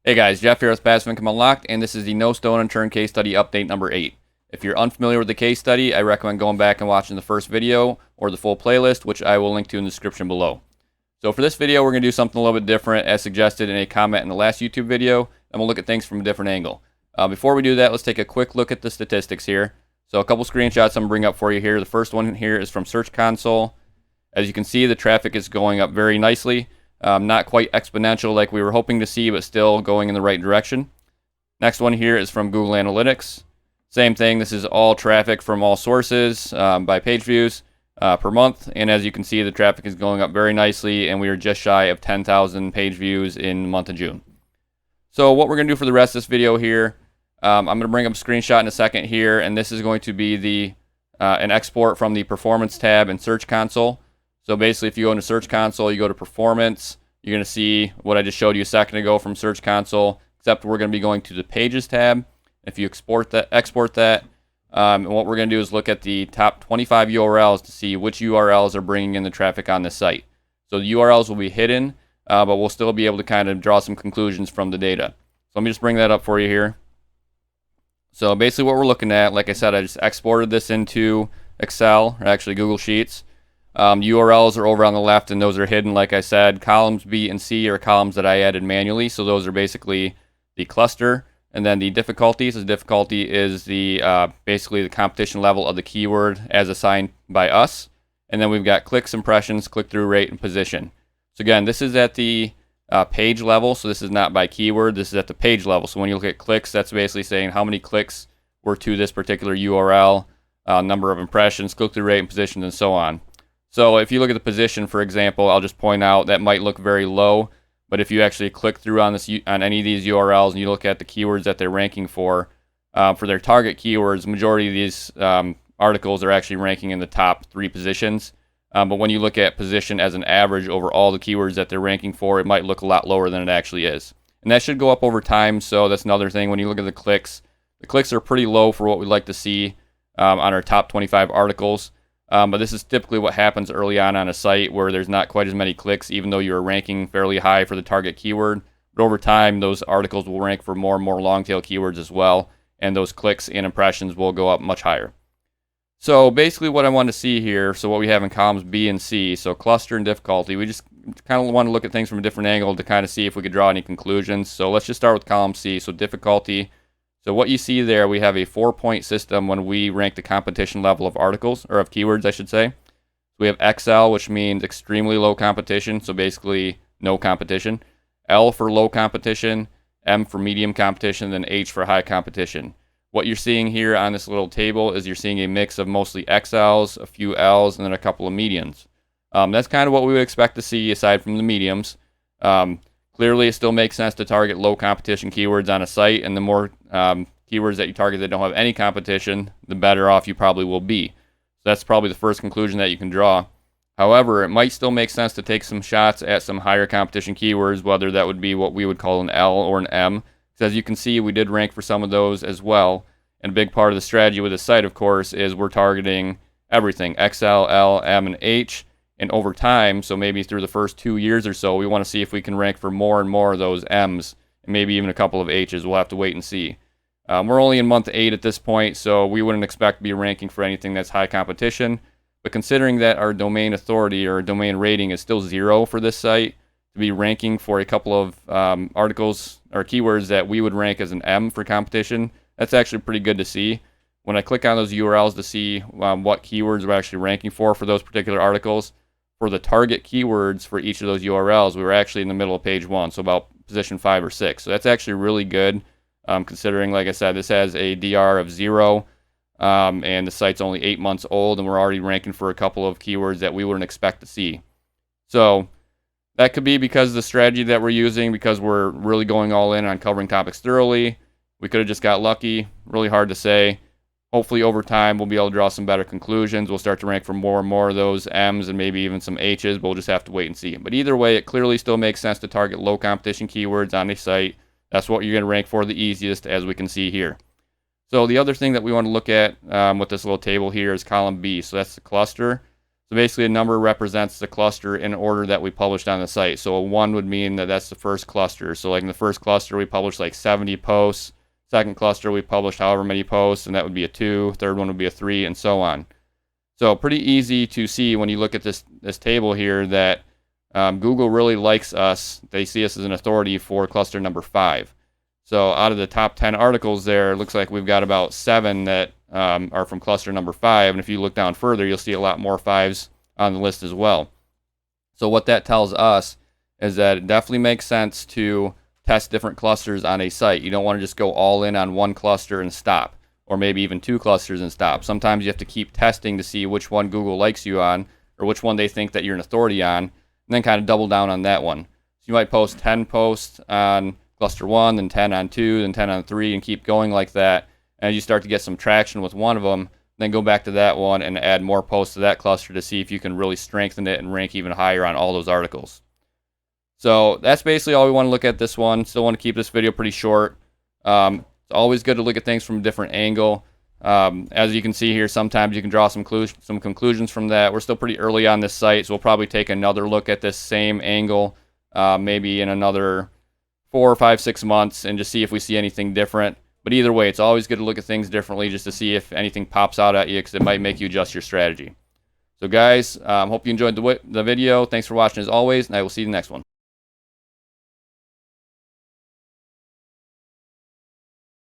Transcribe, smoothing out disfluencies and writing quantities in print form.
Hey guys, Jeff here with Passive Income Unlocked, and this is the No Stone Unturned case study update number 8. If you're unfamiliar with the case study, I recommend going back and watching the first video or the full playlist, which I will link to in the description below. So for this video, we're going to do something a little bit different as suggested in a comment in the last YouTube video, and we'll look at things from a different angle. Before we do that, let's take a quick look at the statistics here. So a couple screenshots I'm going to bring up for you here. The first one here is from Search Console. As you can see, the traffic is going up very nicely. Not quite exponential like we were hoping to see, but still going in the right direction. Next one here is from Google Analytics. Same thing, this is all traffic from all sources by page views per month. And as you can see, the traffic is going up very nicely, and we are just shy of 10,000 page views in the month of June. So what we're going to do for the rest of this video here, I'm going to bring up a screenshot in a second here, and this is going to be an export from the Performance tab in Search Console. So basically, if you go into Search Console, you go to Performance, you're going to see what I just showed you a second ago from Search Console, except we're going to be going to the Pages tab. If you export that, and what we're going to do is look at the top 25 URLs to see which URLs are bringing in the traffic on this site. So the URLs will be hidden, but we'll still be able to kind of draw some conclusions from the data. So let me just bring that up for you here. So basically what we're looking at, like I said, I just exported this into Excel, or actually Google Sheets. URLs are over on the left, and those are hidden, like I said. Columns B and C are columns that I added manually, so those are basically the cluster. And then the difficulties, the difficulty is basically the competition level of the keyword as assigned by us. And then we've got clicks, impressions, click-through rate, and position. So again, this is at the page level, so this is not by keyword, this is at the page level. So when you look at clicks, that's basically saying how many clicks were to this particular URL, number of impressions, click-through rate, and positions, and so on. So if you look at the position, for example, I'll just point out that might look very low, but if you actually click through on any of these URLs and you look at the keywords that they're ranking for their target keywords, the majority of these articles are actually ranking in the top 3 positions. But when you look at position as an average over all the keywords that they're ranking for, it might look a lot lower than it actually is. And that should go up over time, so that's another thing. When you look at the clicks are pretty low for what we'd like to see on our top 25 articles. But this is typically what happens early on a site where there's not quite as many clicks, even though you're ranking fairly high for the target keyword. But over time, those articles will rank for more and more long-tail keywords as well, and those clicks and impressions will go up much higher. So basically what I want to see here, so what we have in columns B and C, so cluster and difficulty, we just kind of want to look at things from a different angle to kind of see if we could draw any conclusions. So let's just start with column C, so difficulty. So what you see there, we have a 4-point system when we rank the competition level of articles, or of keywords, I should say. We have XL, which means extremely low competition, so basically no competition. L for low competition, M for medium competition, then H for high competition. What you're seeing here on this little table is you're seeing a mix of mostly XLs, a few Ls, and then a couple of mediums. That's kind of what we would expect to see aside from the mediums. Clearly, it still makes sense to target low competition keywords on a site, and the more keywords that you target that don't have any competition, the better off you probably will be. So that's probably the first conclusion that you can draw. However, it might still make sense to take some shots at some higher competition keywords, whether that would be what we would call an L or an M. Because as you can see, we did rank for some of those as well. And a big part of the strategy with the site, of course, is we're targeting everything, XL, L, M, and H. And over time, so maybe through the first 2 years or so, we want to see if we can rank for more and more of those M's, and maybe even a couple of H's. We'll have to wait and see. We're only in month 8 at this point, so we wouldn't expect to be ranking for anything that's high competition. But considering that our domain authority or domain rating is still 0 for this site, to be ranking for a couple of articles or keywords that we would rank as an M for competition, that's actually pretty good to see. When I click on those URLs to see what keywords we're actually ranking for those particular articles, for the target keywords for each of those URLs, we were actually in the middle of page 1, so about position 5 or 6. So that's actually really good, considering, like I said, this has a DR of 0, and the site's only 8 months old, and we're already ranking for a couple of keywords that we wouldn't expect to see. So that could be because of the strategy that we're using, because we're really going all in on covering topics thoroughly. We could have just got lucky. Really hard to say. Hopefully over time we'll be able to draw some better conclusions. We'll start to rank for more and more of those M's and maybe even some H's, but we'll just have to wait and see. But either way, it clearly still makes sense to target low competition keywords on a site. That's what you're going to rank for the easiest, as we can see here. So the other thing that we want to look at with this little table here is column B. So that's the cluster. So basically a number represents the cluster in order that we published on the site. So a 1 would mean that that's the first cluster. So like in the first cluster we published like 70 posts. Second cluster we published however many posts, and that would be a 2. Third one would be a 3, and so on. So pretty easy to see when you look at this table here that Google really likes us. They see us as an authority for cluster number 5. So out of the top 10 articles there, it looks like we've got about 7 that are from cluster number 5. And if you look down further, you'll see a lot more 5s on the list as well. So what that tells us is that it definitely makes sense to test different clusters on a site. You don't want to just go all in on one cluster and stop, or maybe even 2 clusters and stop. Sometimes you have to keep testing to see which one Google likes you on, or which one they think that you're an authority on, and then kind of double down on that one. So you might post 10 posts on cluster 1, then 10 on 2, then 10 on 3, and keep going like that. And you start to get some traction with one of them, then go back to that one and add more posts to that cluster to see if you can really strengthen it and rank even higher on all those articles. So that's basically all we want to look at this one. Still want to keep this video pretty short. It's always good to look at things from a different angle. As you can see here, sometimes you can draw some conclusions from that. We're still pretty early on this site, so we'll probably take another look at this same angle maybe in another 4 or 5, 6 months and just see if we see anything different. But either way, it's always good to look at things differently just to see if anything pops out at you, because it might make you adjust your strategy. So guys, hope you enjoyed the video. Thanks for watching as always, and I will see you in the next one.